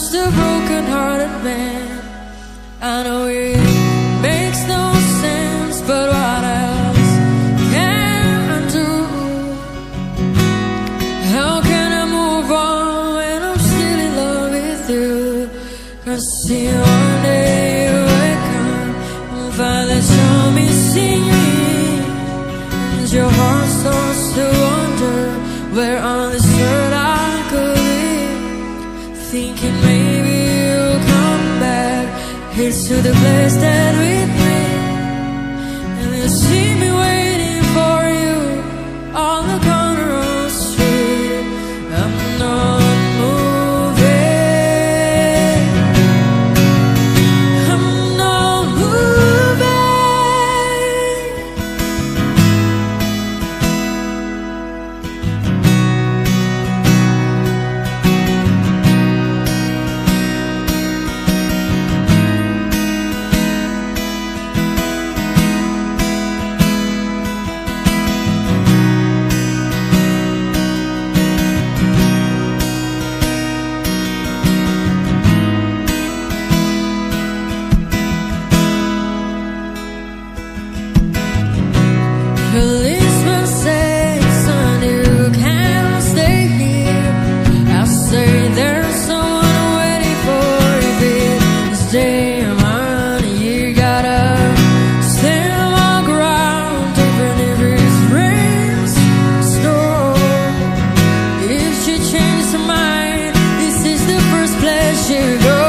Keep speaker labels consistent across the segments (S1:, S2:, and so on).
S1: just a broken-hearted man. I know it makes no sense, but what else can I do? How can I move on when I'm still in love with you? 'Cause see, one day you wake up and find that you're missing me, and your heart starts to wonder where on this earth I could be. Thinking maybe you'll come back here to the place that we'd meet, and you'll see me waiting for you on the corner of the street. I'm not moving, I'm not moving. Policeman says, son, you can't stay here. I say there's someone waiting for you, babe. Stay on, you gotta stand my ground, even if it rains, storm. If she changes her mind, this is the first place you go.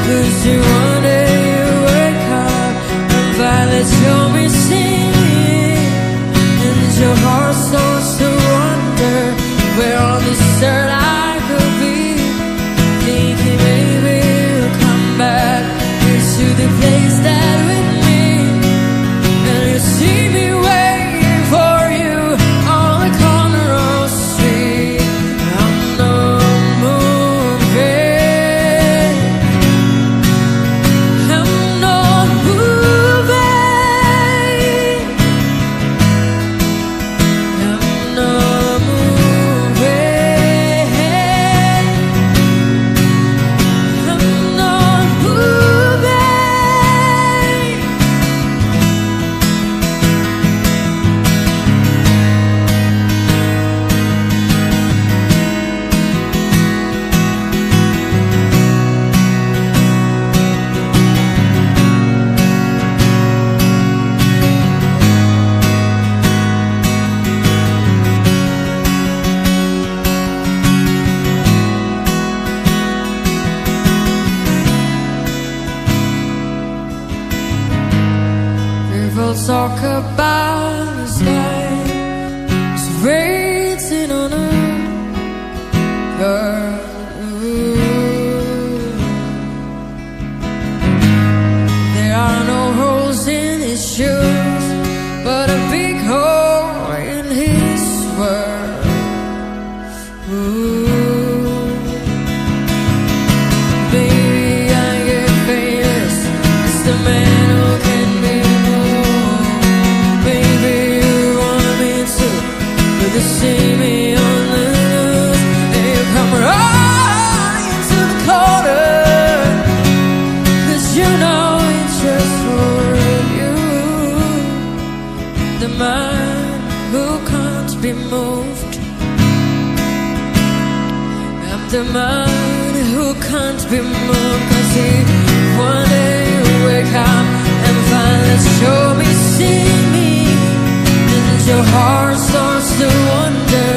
S1: 'Cause you one day you wake up and find that you're missing. Your heart starts to wonder where on this earth I could be. Thinking maybe you'll come back here to the place that with me, and you'll see me waiting for you on the corner of the street. I'm not moving, I'm not moving, I'm not moving, I'm not moving. People talk about the sky, it's raining on earth. There are no holes in his shoes, but a big hole in his world. Baby, I get famous, it's the man who can be moved. Baby, you want me to, but they see me on the news, and you come right into the corner, 'cause you know it's just for you. The man who can't be moved, I'm the man who can't be moved. 'Cause he one day you wake up and find that you're missing me, and your heart starts to wonder